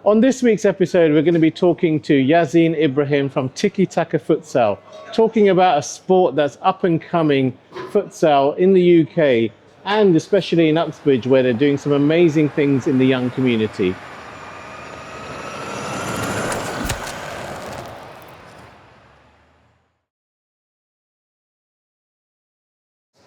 On this week's episode, we're going to be talking to Yaseen Ebrahim from TikiTaca Futsal, talking about a sport that's up and coming, futsal in the UK, and especially in Uxbridge, where they're doing some amazing things in the young community.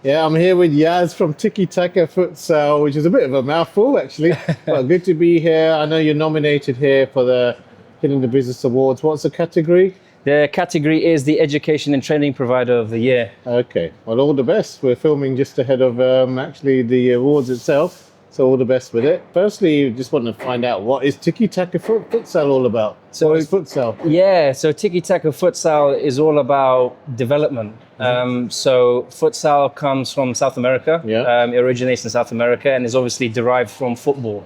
Yeah, I'm here with Yaz from TikiTaca Futsal, which is a bit of a mouthful, actually. But good to be here. I know you're nominated here for the Hitting the Business Awards. What's the category? The category is the Education and Training Provider of the Year. Okay, well, all the best. We're filming just ahead of actually the awards itself, so all the best with it. Firstly, just want to find out, what is TikiTaca Futsal all about? So what is futsal? Yeah, so TikiTaca Futsal is all about development. So futsal comes from South America. It originates in South America and is obviously derived from football.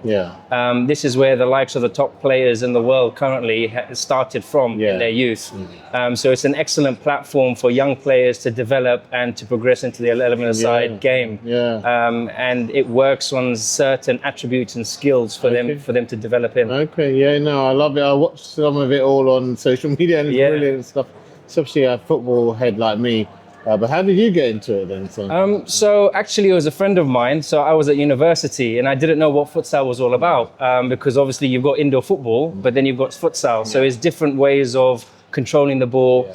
This is where the likes of the top players in the world currently started from in their youth. So it's an excellent platform for young players to develop and to progress into the 11-a-side game. And it works on certain attributes and skills for them to develop in. I love it. I watched some of it all on social media and it's brilliant stuff, especially a football head like me. But how did you get into it then? So actually it was a friend of mine. So I was at university and I didn't know what futsal was all about because obviously you've got indoor football, but then you've got futsal. So it's different ways of controlling the ball,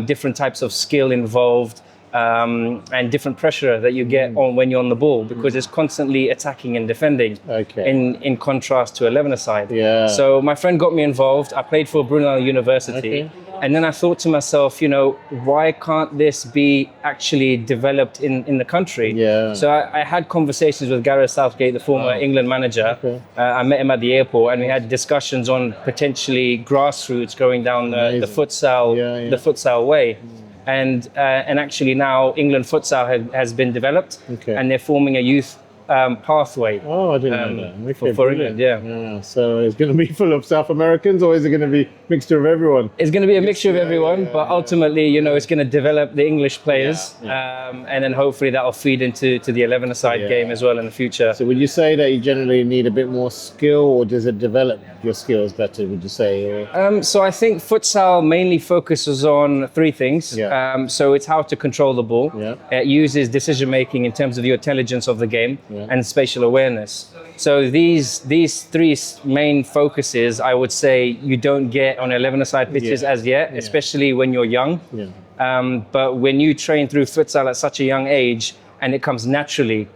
different types of skill involved, and different pressure that you get on when you're on the ball because it's constantly attacking and defending in contrast to 11-a-side. So my friend got me involved. I played for Brunel University. And then I thought to myself, why can't this be actually developed in the country? So I had conversations with Gareth Southgate, the former England manager. I met him at the airport and we had discussions on potentially grassroots going down the futsal way. And actually now England Futsal has been developed and they're forming a youth pathway. Oh, I didn't know that. For England, So it's going to be full of South Americans, or is it going to be a mixture of everyone? It's going to be a mixture of everyone, but ultimately, it's going to develop the English players, and then hopefully that'll feed into the 11-a-side game as well in the future. So would you say that you generally need a bit more skill, or does it develop your skills better, would you say? So I think futsal mainly focuses on three things. So it's how to control the ball. It uses decision-making in terms of your intelligence of the game. And spatial awareness. So these three main focuses, I would say, you don't get on 11-a-side pitches as yet, especially when you're young. But when you train through futsal at such a young age, and it comes naturally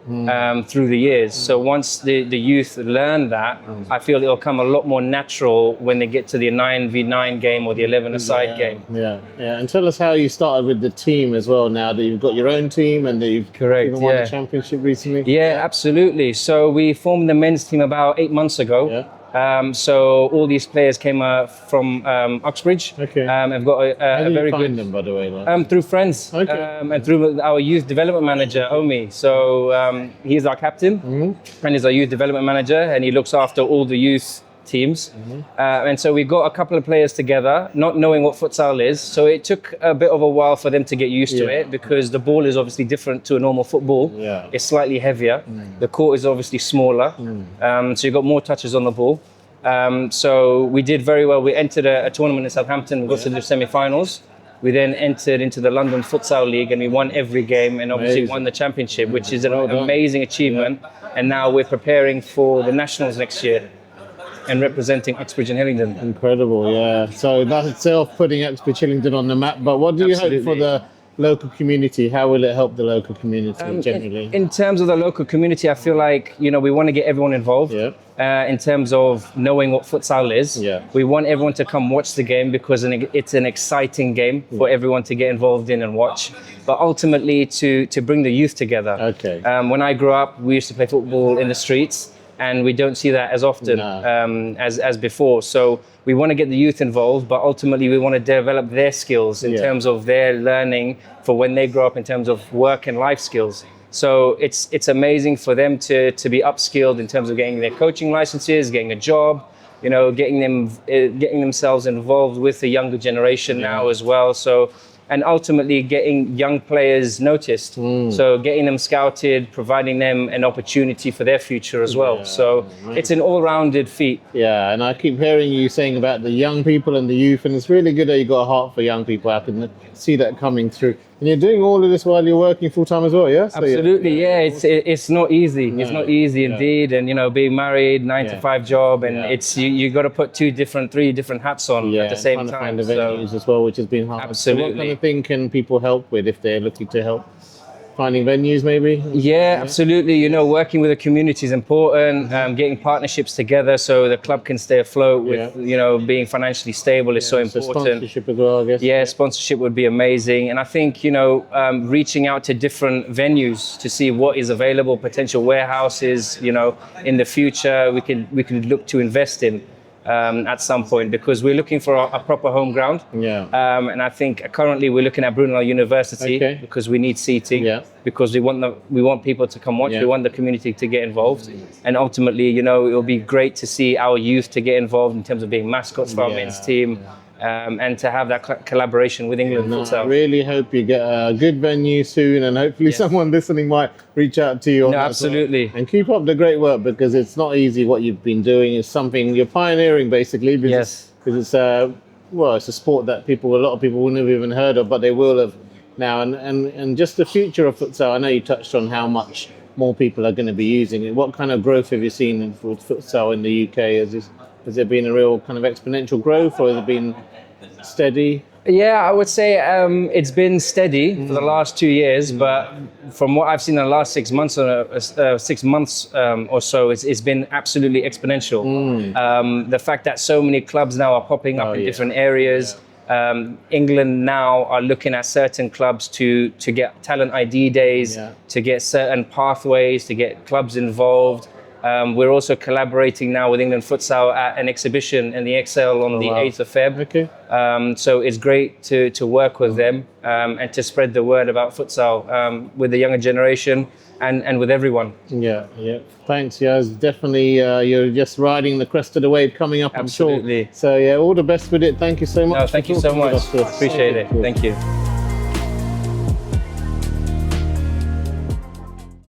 through the years. So once the youth learn that, I feel it'll come a lot more natural when they get to the 9v9 game or the 11-a-side game. And tell us how you started with the team as well, now that you've got your own team and that you've even won the championship recently. Absolutely. So we formed the men's team about 8 months ago. So all these players came from Uxbridge. I've got a very good. Find them, by the way? Through friends and through our youth development manager, Omi. So he's our captain and he's our youth development manager, and he looks after all the youth teams. And so we got a couple of players together, not knowing what futsal is. So it took a bit of a while for them to get used to it because the ball is obviously different to a normal football. It's slightly heavier. The court is obviously smaller. So you got more touches on the ball. So we did very well. We entered a tournament in Southampton. We got to the semi-finals. We then entered into the London Futsal League and we won every game and obviously won the championship, which is an amazing achievement. And now we're preparing for the Nationals next year and representing Uxbridge and Hillingdon. Incredible, So that itself putting Uxbridge Hillingdon on the map. But what do you hope for the local community? How will it help the local community generally? In terms of the local community, I feel like, we want to get everyone involved. In terms of knowing what futsal is. We want everyone to come watch the game because it's an exciting game for everyone to get involved in and watch. But ultimately to bring the youth together. When I grew up, we used to play football in the streets. And we don't see that as often as before. So we want to get the youth involved, but ultimately we want to develop their skills in terms of their learning for when they grow up in terms of work and life skills. So it's amazing for them to be upskilled in terms of getting their coaching licenses, getting a job, getting themselves involved with the younger generation now as well. So and ultimately getting young players noticed. So getting them scouted, providing them an opportunity for their future as well. So it's an all-rounded feat. Yeah, and I keep hearing you saying about the young people and the youth, and it's really good that you got a heart for young people. I can see that coming through. And you're doing all of this while you're working full time as well, yeah? So Absolutely, yeah. It's not easy. It's not easy indeed. And being married, 9 to 5 job, and it's you got to put 3 different hats on at the same time. Find the venues as well, which has been hard. Absolutely. So what kind of thing can people help with if they're looking to help? Finding venues, maybe? Yeah, absolutely. Working with the community is important. Getting partnerships together so the club can stay afloat with, being financially stable is so important. Sponsorship as well, I guess. Yeah, sponsorship would be amazing. And I think, reaching out to different venues to see what is available, potential warehouses, in the future, we can look to invest in. At some point, because we're looking for a proper home ground. Yeah. And I think currently we're looking at Brunel University because we need seating. Yeah. Because we want people to come watch. We want the community to get involved, and ultimately, it will be great to see our youth to get involved in terms of being mascots for our men's team. And to have that collaboration with England Futsal. I really hope you get a good venue soon, and hopefully someone listening might reach out to you. No, absolutely. And keep up the great work, because it's not easy what you've been doing. It's something you're pioneering, basically. Because it's it's a sport that a lot of people wouldn't have even heard of, but they will have now. And just the future of futsal. I know you touched on how much more people are going to be using it. What kind of growth have you seen in futsal in the UK? Has there been a real kind of exponential growth, or has it been steady? Yeah, I would say it's been steady for the last 2 years, but from what I've seen in the last 6 months or so, it's been absolutely exponential. The fact that so many clubs now are popping up in different areas. England now are looking at certain clubs to get talent ID days, to get certain pathways, to get clubs involved. We're also collaborating now with England Futsal at an exhibition in the XL on the 8th of Feb. Okay. So it's great to work with them and to spread the word about futsal with the younger generation and with everyone. Yeah. Thanks, Yaz. Definitely, you're just riding the crest of the wave coming up, Absolutely. I'm sure. So, all the best with it. Thank you so much. No, thank you so much. Appreciate it. Thank you.